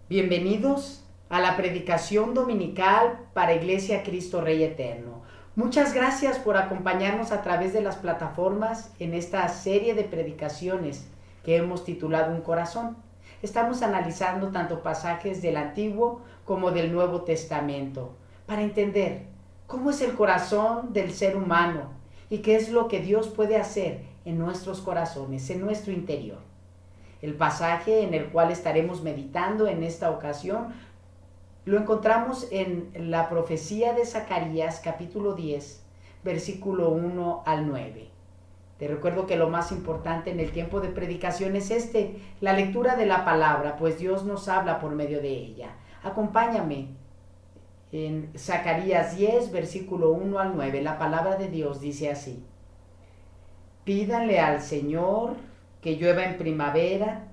Bienvenidos a la predicación dominical para Iglesia Cristo Rey Eterno. Muchas gracias por acompañarnos a través de las plataformas en esta serie de predicaciones que hemos titulado Un Corazón. Estamos analizando tanto pasajes del Antiguo como del Nuevo Testamento para entender cómo es el corazón del ser humano y qué es lo que Dios puede hacer en nuestros corazones, en nuestro interior. El pasaje en el cual estaremos meditando en esta ocasión lo encontramos en la profecía de Zacarías, capítulo 10, versículo 1 al 9. Te recuerdo que lo más importante en el tiempo de predicación es la lectura de la palabra, pues Dios nos habla por medio de ella. Acompáñame en Zacarías 10, versículo 1 al 9. La palabra de Dios dice así: Pídanle al Señor que llueva en primavera.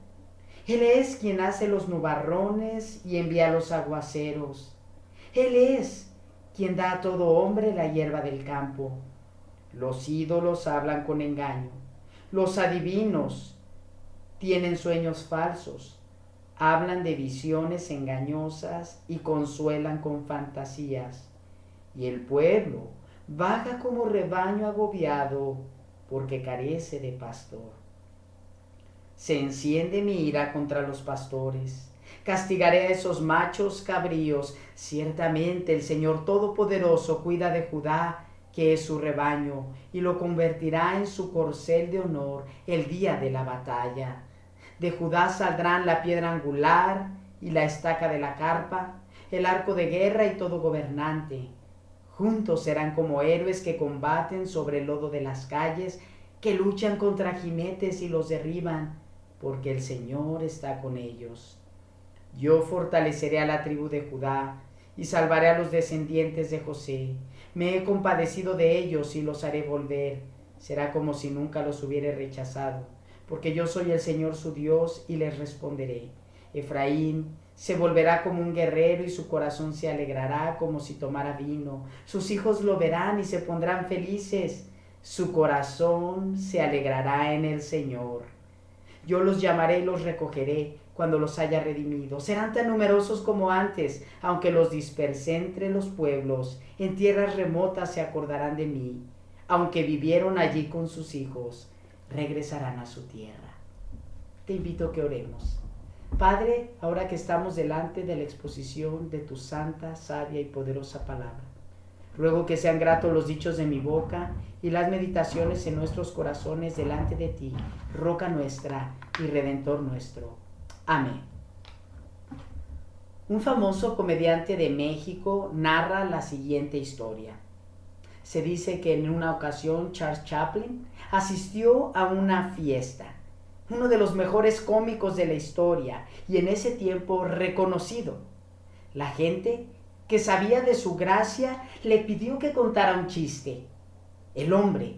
Él es quien hace los nubarrones y envía los aguaceros. Él es quien da a todo hombre la hierba del campo. Los ídolos hablan con engaño. Los adivinos tienen sueños falsos. Hablan de visiones engañosas y consuelan con fantasías. Y el pueblo vaga como rebaño agobiado porque carece de pastor. Se enciende mi ira contra los pastores. Castigaré a esos machos cabríos. Ciertamente el Señor Todopoderoso cuida de Judá, que es su rebaño, y lo convertirá en su corcel de honor el día de la batalla. De Judá saldrán la piedra angular y la estaca de la carpa, el arco de guerra y todo gobernante. Juntos serán como héroes que combaten sobre el lodo de las calles, que luchan contra jinetes y los derriban, porque el Señor está con ellos. Yo fortaleceré a la tribu de Judá y salvaré a los descendientes de José. Me he compadecido de ellos y los haré volver. Será como si nunca los hubiera rechazado, porque yo soy el Señor su Dios y les responderé. Efraín se volverá como un guerrero y su corazón se alegrará como si tomara vino. Sus hijos lo verán y se pondrán felices. Su corazón se alegrará en el Señor. Yo los llamaré y los recogeré cuando los haya redimido. Serán tan numerosos como antes, aunque los dispersé entre los pueblos. En tierras remotas se acordarán de mí. Aunque vivieron allí con sus hijos, regresarán a su tierra. Te invito a que oremos. Padre, ahora que estamos delante de la exposición de tu santa, sabia y poderosa palabra, ruego que sean gratos los dichos de mi boca y las meditaciones en nuestros corazones delante de ti, roca nuestra y redentor nuestro. Amén. Un famoso comediante de México narra la siguiente historia. Se dice que en una ocasión Charles Chaplin asistió a una fiesta, uno de los mejores cómicos de la historia y en ese tiempo reconocido. La gente que sabía de su gracia le pidió que contara un chiste. El hombre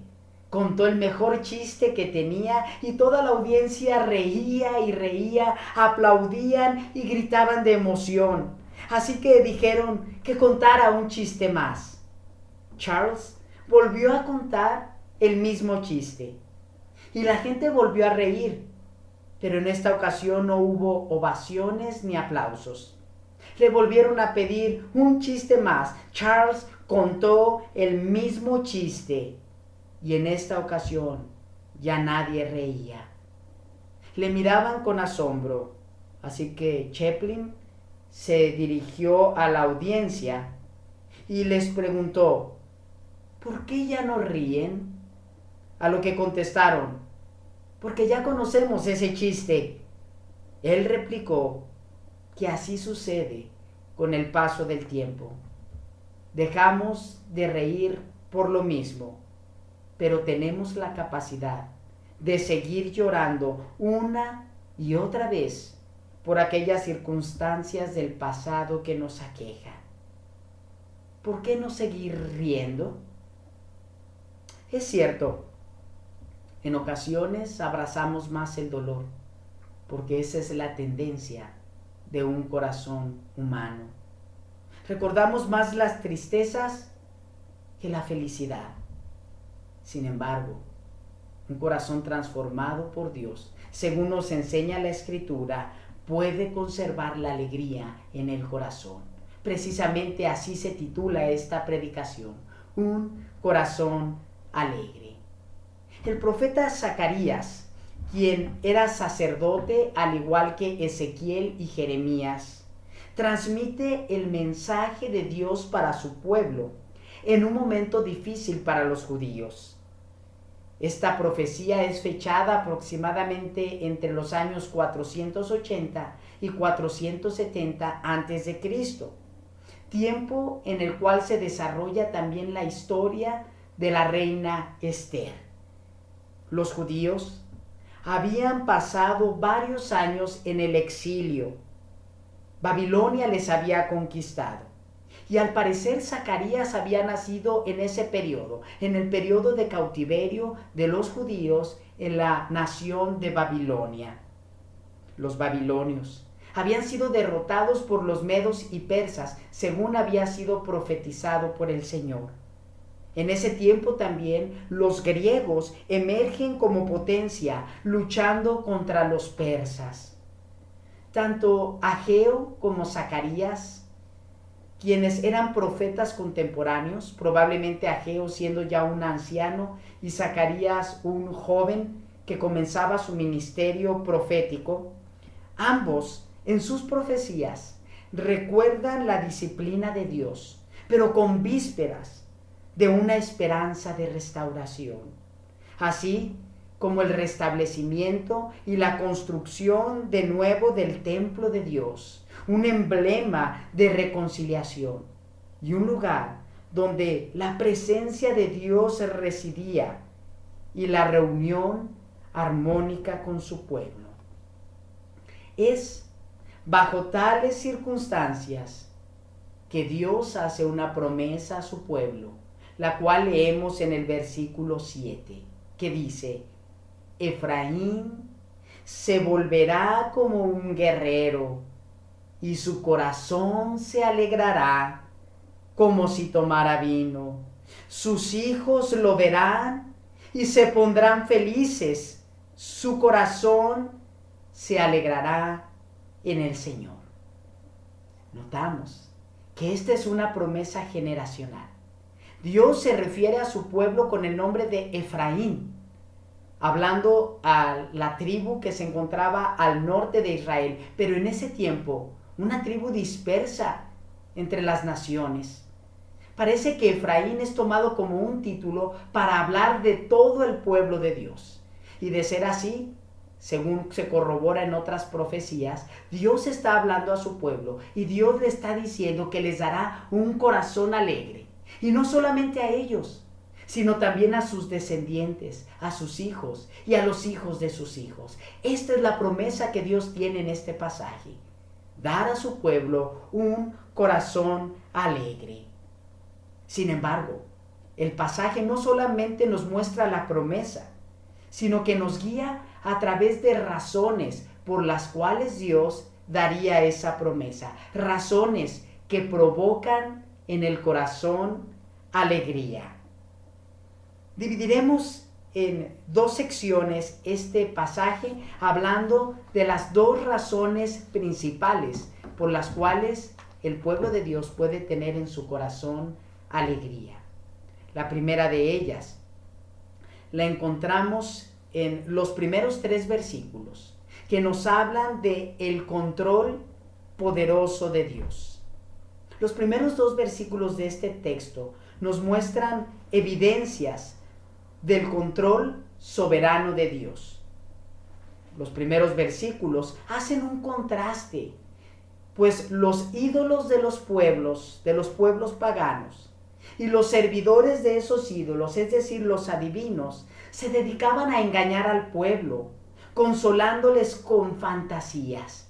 contó el mejor chiste que tenía y toda la audiencia reía y reía, aplaudían y gritaban de emoción. Así que dijeron que contara un chiste más. Charles volvió a contar el mismo chiste y la gente volvió a reír, pero en esta ocasión no hubo ovaciones ni aplausos. Le volvieron a pedir un chiste más. Charles contó el mismo chiste y en esta ocasión ya nadie reía. Le miraban con asombro, así que Chaplin se dirigió a la audiencia y les preguntó: ¿por qué ya no ríen? A lo que contestaron: porque ya conocemos ese chiste. Él replicó que así sucede con el paso del tiempo. Dejamos de reír por lo mismo, pero tenemos la capacidad de seguir llorando una y otra vez por aquellas circunstancias del pasado que nos aquejan. ¿Por qué no seguir riendo? Es cierto, en ocasiones abrazamos más el dolor, porque esa es la tendencia de un corazón humano. Recordamos más las tristezas que la felicidad. Sin embargo, un corazón transformado por Dios, según nos enseña la Escritura, puede conservar la alegría en el corazón. Precisamente así se titula esta predicación, un corazón alegre. El profeta Zacarías, quien era sacerdote al igual que Ezequiel y Jeremías, transmite el mensaje de Dios para su pueblo en un momento difícil para los judíos. Esta profecía es fechada aproximadamente entre los años 480 y 470 a.C., tiempo en el cual se desarrolla también la historia de la reina Esther. Los judíos habían pasado varios años en el exilio. Babilonia les había conquistado. Y al parecer Zacarías había nacido en ese periodo, en el periodo de cautiverio de los judíos en la nación de Babilonia. Los babilonios habían sido derrotados por los medos y persas, según había sido profetizado por el Señor. En ese tiempo también los griegos emergen como potencia, luchando contra los persas. Tanto Ageo como Zacarías, quienes eran profetas contemporáneos, probablemente Ageo siendo ya un anciano y Zacarías un joven que comenzaba su ministerio profético, ambos en sus profecías recuerdan la disciplina de Dios, pero con vísperas de una esperanza de restauración, así como el restablecimiento y la construcción de nuevo del templo de Dios, un emblema de reconciliación y un lugar donde la presencia de Dios residía y la reunión armónica con su pueblo. Es bajo tales circunstancias que Dios hace una promesa a su pueblo, la cual leemos en el versículo 7, que dice: Efraín se volverá como un guerrero, y su corazón se alegrará como si tomara vino. Sus hijos lo verán y se pondrán felices. Su corazón se alegrará en el Señor. Notamos que esta es una promesa generacional. Dios se refiere a su pueblo con el nombre de Efraín, hablando a la tribu que se encontraba al norte de Israel, pero en ese tiempo una tribu dispersa entre las naciones. Parece que Efraín es tomado como un título para hablar de todo el pueblo de Dios. Y de ser así, según se corrobora en otras profecías, Dios está hablando a su pueblo y Dios le está diciendo que les dará un corazón alegre. Y no solamente a ellos, sino también a sus descendientes, a sus hijos y a los hijos de sus hijos. Esta es la promesa que Dios tiene en este pasaje: dar a su pueblo un corazón alegre. Sin embargo, el pasaje no solamente nos muestra la promesa, sino que nos guía a través de razones por las cuales Dios daría esa promesa. Razones que provocan en el corazón alegría. Dividiremos en dos secciones este pasaje, hablando de las dos razones principales por las cuales el pueblo de Dios puede tener en su corazón alegría. La primera de ellas la encontramos en los primeros 3 versículos, que nos hablan de el control poderoso de Dios. Los primeros 2 versículos de este texto nos muestran evidencias del control soberano de Dios. Los primeros versículos hacen un contraste, pues los ídolos de los pueblos paganos, y los servidores de esos ídolos, es decir, los adivinos, se dedicaban a engañar al pueblo, consolándoles con fantasías.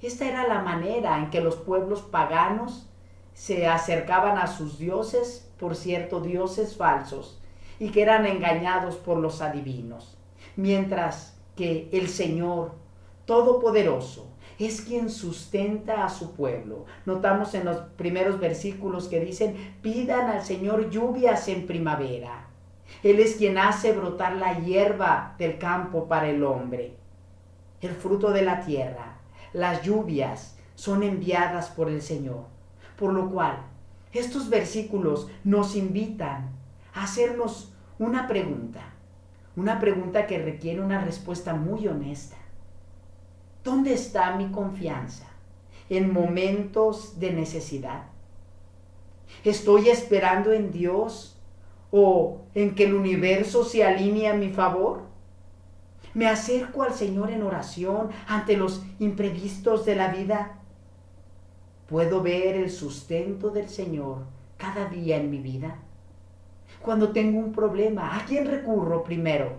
Esta era la manera en que los pueblos paganos se acercaban a sus dioses, por cierto, dioses falsos, y que eran engañados por los adivinos. Mientras que el Señor Todopoderoso es quien sustenta a su pueblo. Notamos en los primeros versículos que dicen: pidan al Señor lluvias en primavera. Él es quien hace brotar la hierba del campo para el hombre, el fruto de la tierra, las lluvias son enviadas por el Señor. Por lo cual, estos versículos nos invitan a hacernos una pregunta que requiere una respuesta muy honesta. ¿Dónde está mi confianza en momentos de necesidad? ¿Estoy esperando en Dios o en que el universo se alinee a mi favor? ¿Me acerco al Señor en oración ante los imprevistos de la vida? ¿Puedo ver el sustento del Señor cada día en mi vida? Cuando tengo un problema, ¿a quién recurro primero?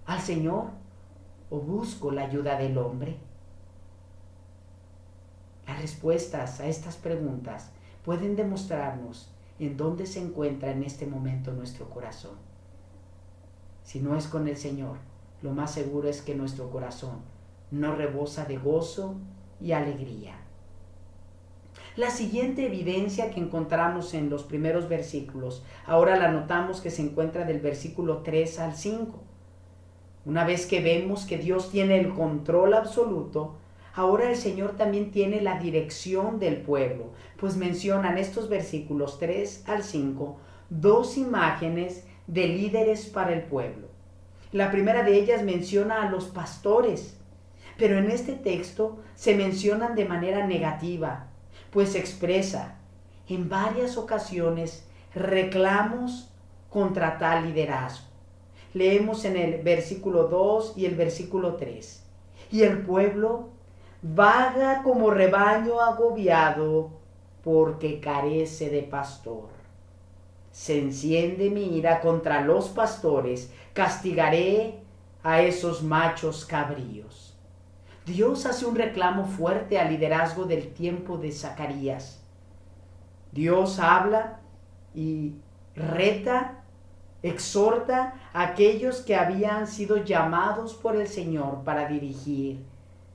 ¿Al Señor o busco la ayuda del hombre? Las respuestas a estas preguntas pueden demostrarnos en dónde se encuentra en este momento nuestro corazón. Si no es con el Señor, lo más seguro es que nuestro corazón no rebosa de gozo y alegría. La siguiente evidencia que encontramos en los primeros versículos, ahora la notamos que se encuentra del versículo 3 al 5. Una vez que vemos que Dios tiene el control absoluto, ahora el Señor también tiene la dirección del pueblo, pues mencionan estos versículos 3 al 5 dos imágenes de líderes para el pueblo. La primera de ellas menciona a los pastores, pero en este texto se mencionan de manera negativa, pues expresa en varias ocasiones reclamos contra tal liderazgo. Leemos en el versículo 2 y el versículo 3. Y el pueblo vaga como rebaño agobiado porque carece de pastor. Se enciende mi ira contra los pastores, castigaré a esos machos cabríos. Dios hace un reclamo fuerte al liderazgo del tiempo de Zacarías. Dios habla y reta, exhorta a aquellos que habían sido llamados por el Señor para dirigir,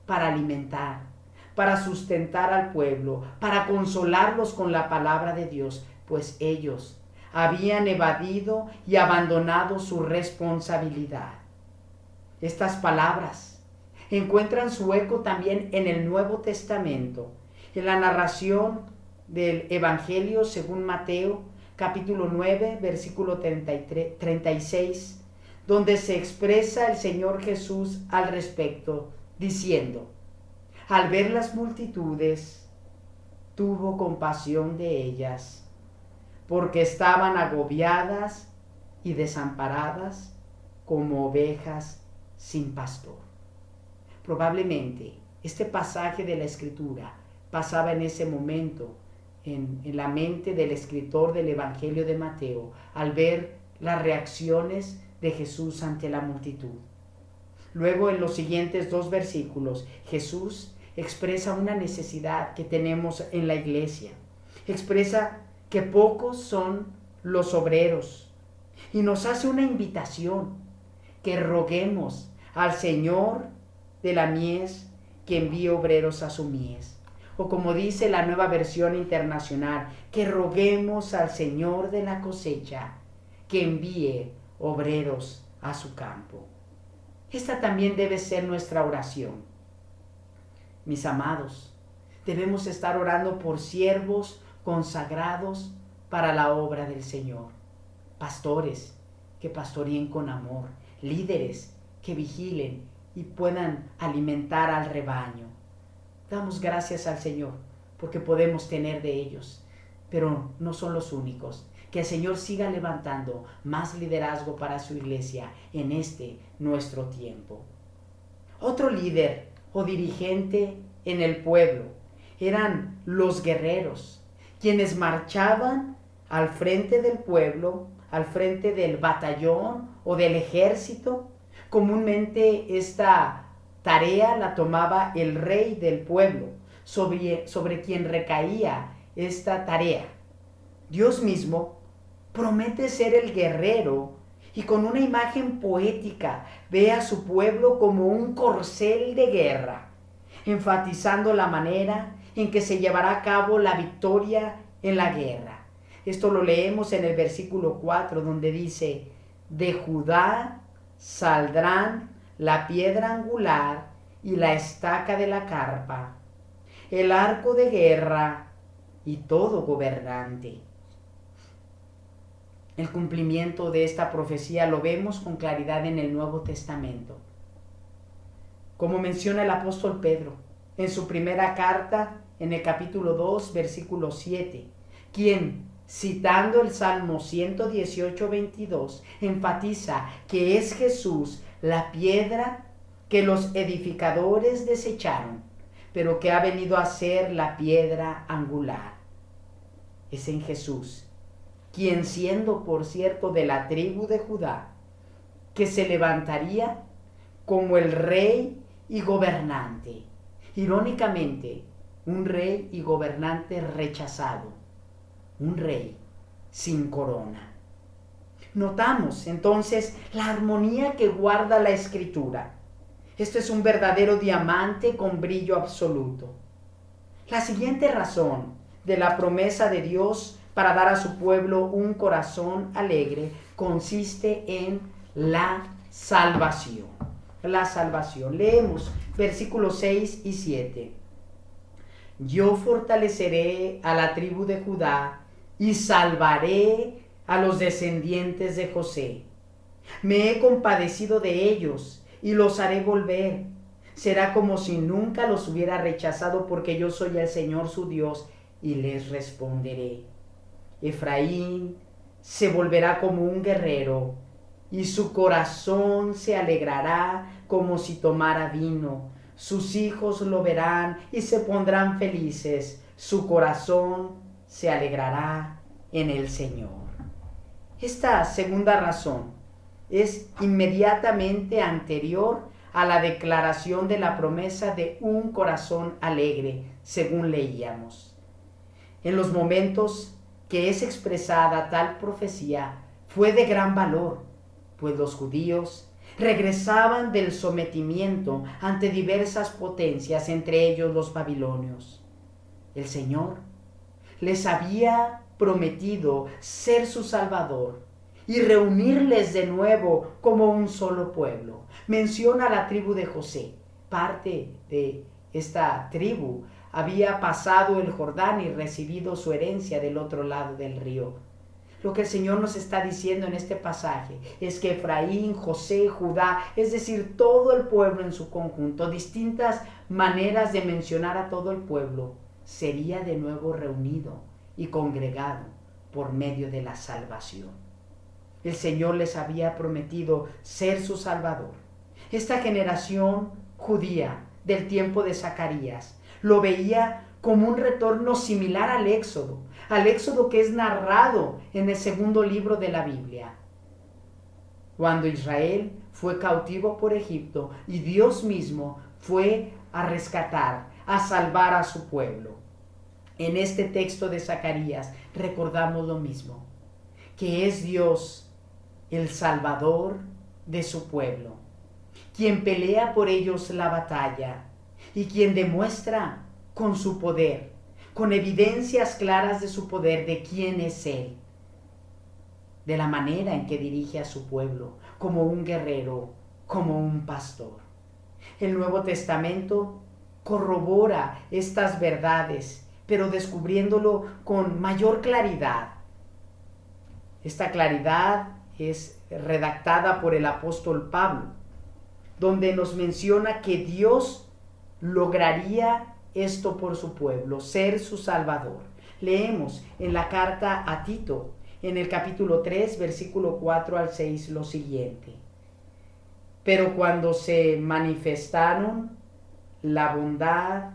para alimentar, para sustentar al pueblo, para consolarlos con la palabra de Dios, pues ellos habían evadido y abandonado su responsabilidad. Estas palabras encuentran su eco también en el Nuevo Testamento, en la narración del Evangelio según Mateo, capítulo 9, versículo 36, donde se expresa el Señor Jesús al respecto, diciendo: al ver las multitudes, tuvo compasión de ellas, porque estaban agobiadas y desamparadas como ovejas sin pastor. Probablemente este pasaje de la Escritura pasaba en ese momento en la mente del escritor del Evangelio de Mateo al ver las reacciones de Jesús ante la multitud. Luego, en los siguientes dos versículos, Jesús expresa una necesidad que tenemos en la iglesia. Expresa que pocos son los obreros y nos hace una invitación que roguemos al Señor de la mies que envíe obreros a su mies. O como dice la Nueva Versión Internacional, que roguemos al Señor de la cosecha que envíe obreros a su campo. Esta también debe ser nuestra oración. Mis amados, debemos estar orando por siervos consagrados para la obra del Señor. Pastores que pastoreen con amor, líderes que vigilen y puedan alimentar al rebaño. Damos gracias al Señor porque podemos tener de ellos, pero no son los únicos. Que el Señor siga levantando más liderazgo para su iglesia en este nuestro tiempo. Otro líder o dirigente en el pueblo eran los guerreros, quienes marchaban al frente del pueblo, al frente del batallón o del ejército. Comúnmente esta tarea la tomaba el rey del pueblo, sobre quien recaía esta tarea. Dios mismo promete ser el guerrero y con una imagen poética ve a su pueblo como un corcel de guerra, enfatizando la manera en que se llevará a cabo la victoria en la guerra. Esto lo leemos en el versículo 4, donde dice: de Judá saldrán la piedra angular y la estaca de la carpa, el arco de guerra y todo gobernante. El cumplimiento de esta profecía lo vemos con claridad en el Nuevo Testamento. Como menciona el apóstol Pedro en su primera carta, en el capítulo 2, versículo 7, quien, citando el Salmo 118, 22, enfatiza que es Jesús la piedra que los edificadores desecharon, pero que ha venido a ser la piedra angular. Es en Jesús, quien siendo, por cierto, de la tribu de Judá, que se levantaría como el rey y gobernante. Irónicamente, un rey y gobernante rechazado, un rey sin corona. Notamos entonces la armonía que guarda la Escritura. Esto es un verdadero diamante con brillo absoluto. La siguiente razón de la promesa de Dios para dar a su pueblo un corazón alegre consiste en la salvación. La salvación. Leemos versículos 6 y 7. Yo fortaleceré a la tribu de Judá y salvaré a los descendientes de José. Me he compadecido de ellos y los haré volver. Será como si nunca los hubiera rechazado, porque yo soy el Señor su Dios y les responderé. Efraín se volverá como un guerrero y su corazón se alegrará como si tomara vino. Sus hijos lo verán y se pondrán felices. Su corazón se alegrará en el Señor. Esta segunda razón es inmediatamente anterior a la declaración de la promesa de un corazón alegre, según leíamos. En los momentos que es expresada tal profecía, fue de gran valor, pues los judíos regresaban del sometimiento ante diversas potencias, entre ellos los babilonios. El Señor les había prometido ser su Salvador y reunirles de nuevo como un solo pueblo. Menciona la tribu de José. Parte de esta tribu había pasado el Jordán y recibido su herencia del otro lado del río. Lo que el Señor nos está diciendo en este pasaje es que Efraín, José, Judá, es decir, todo el pueblo en su conjunto, distintas maneras de mencionar a todo el pueblo, sería de nuevo reunido y congregado por medio de la salvación. El Señor les había prometido ser su Salvador. Esta generación judía del tiempo de Zacarías lo veía como un retorno similar al Éxodo que es narrado en el segundo libro de la Biblia. Cuando Israel fue cautivo por Egipto y Dios mismo fue a rescatar, a salvar a su pueblo. En este texto de Zacarías recordamos lo mismo, que es Dios el Salvador de su pueblo, quien pelea por ellos la batalla y quien demuestra con su poder, con evidencias claras de su poder, de quién es Él, de la manera en que dirige a su pueblo, como un guerrero, como un pastor. El Nuevo Testamento corrobora estas verdades, pero descubriéndolo con mayor claridad. Esta claridad es redactada por el apóstol Pablo, donde nos menciona que Dios lograría esto por su pueblo, ser su Salvador. Leemos en la carta a Tito, en el capítulo 3, versículo 4 al 6, lo siguiente. Pero cuando se manifestaron la bondad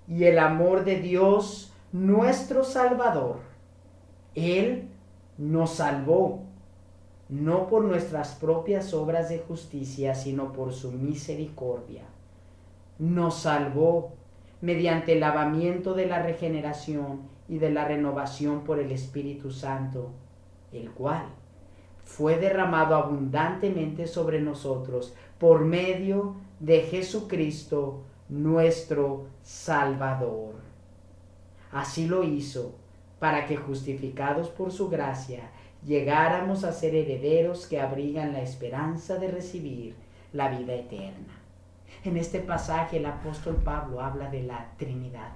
y el amor de Dios, nuestro Salvador, Él nos salvó, no por nuestras propias obras de justicia, sino por su misericordia. Nos salvó mediante el lavamiento de la regeneración y de la renovación por el Espíritu Santo, el cual fue derramado abundantemente sobre nosotros por medio de Jesucristo, nuestro Salvador. Así lo hizo para que, justificados por su gracia, llegáramos a ser herederos que abrigan la esperanza de recibir la vida eterna. En este pasaje el apóstol Pablo habla de la Trinidad.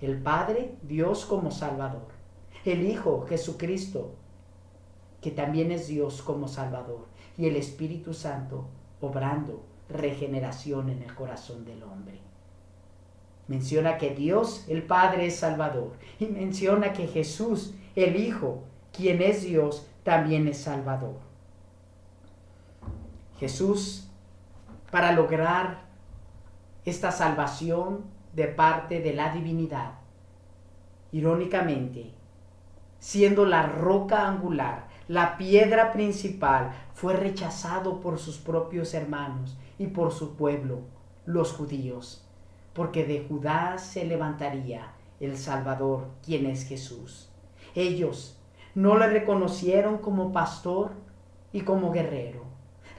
El Padre, Dios como Salvador. El Hijo, Jesucristo, que también es Dios como Salvador. Y el Espíritu Santo obrando regeneración en el corazón del hombre. Menciona que Dios, el Padre, es Salvador. Y menciona que Jesús, el Hijo, quien es Dios, también es Salvador. Jesús, para lograr esta salvación de parte de la divinidad, irónicamente, siendo la roca angular, la piedra principal, fue rechazado por sus propios hermanos y por su pueblo, los judíos, porque de Judá se levantaría el Salvador, quien es Jesús. Ellos no le reconocieron como pastor y como guerrero.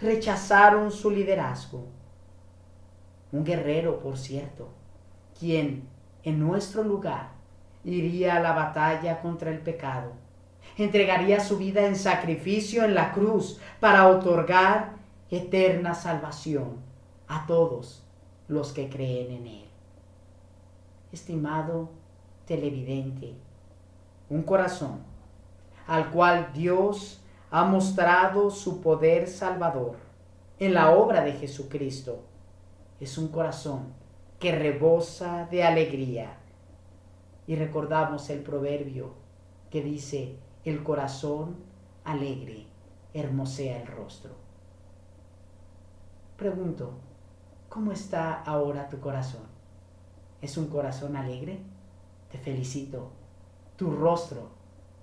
Rechazaron su liderazgo. Un guerrero, por cierto, quien en nuestro lugar iría a la batalla contra el pecado. Entregaría su vida en sacrificio en la cruz para otorgar eterna salvación a todos los que creen en Él. Estimado televidente, un corazón al cual Dios ha mostrado su poder salvador en la obra de Jesucristo, es un corazón que rebosa de alegría. Y recordamos el proverbio que dice: el corazón alegre hermosea el rostro. Pregunto, ¿cómo está ahora tu corazón? ¿Es un corazón alegre? Te felicito. Tu rostro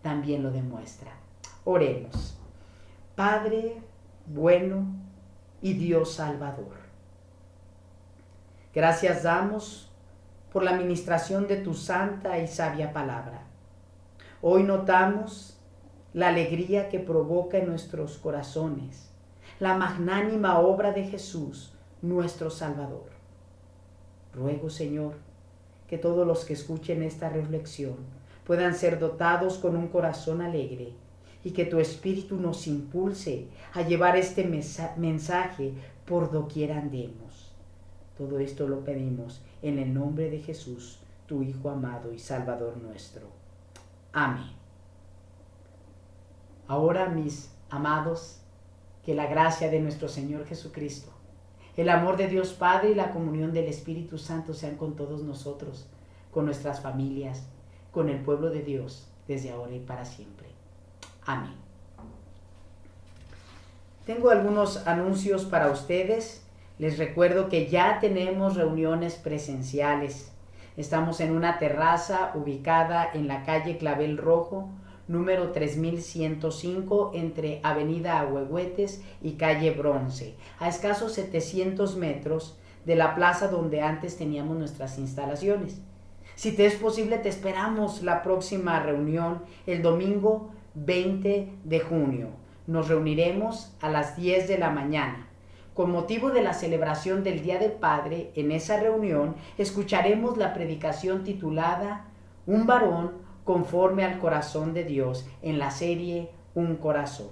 también lo demuestra. Oremos. Padre bueno y Dios Salvador, gracias damos por la ministración de tu santa y sabia palabra. Hoy notamos la alegría que provoca en nuestros corazones la magnánima obra de Jesús, nuestro Salvador. Ruego, Señor, que todos los que escuchen esta reflexión puedan ser dotados con un corazón alegre y que tu Espíritu nos impulse a llevar este mensaje por doquier andemos. Todo esto lo pedimos en el nombre de Jesús, tu Hijo amado y Salvador nuestro. Amén. Ahora, mis amados, que la gracia de nuestro Señor Jesucristo, el amor de Dios Padre y la comunión del Espíritu Santo sean con todos nosotros, con nuestras familias, con el pueblo de Dios, desde ahora y para siempre. Amén. Tengo algunos anuncios para ustedes. Les recuerdo que ya tenemos reuniones presenciales. Estamos en una terraza ubicada en la calle Clavel Rojo, número 3105, entre Avenida Ahuehuetes y calle Bronce, a escasos 700 metros de la plaza donde antes teníamos nuestras instalaciones. Si te es posible, te esperamos la próxima reunión el domingo 20 de junio. Nos reuniremos a las 10 de la mañana. Con motivo de la celebración del Día del Padre, en esa reunión escucharemos la predicación titulada Un varón conforme al corazón de Dios en la serie Un Corazón.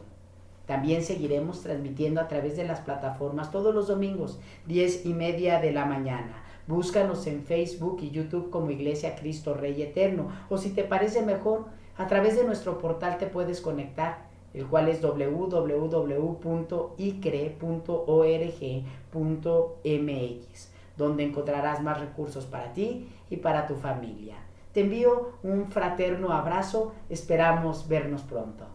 También seguiremos transmitiendo a través de las plataformas todos los domingos, 10:30 de la mañana. Búscanos en Facebook y YouTube como Iglesia Cristo Rey Eterno, o si te parece mejor, a través de nuestro portal te puedes conectar, el cual es www.icre.org.mx, donde encontrarás más recursos para ti y para tu familia. Te envío un fraterno abrazo, esperamos vernos pronto.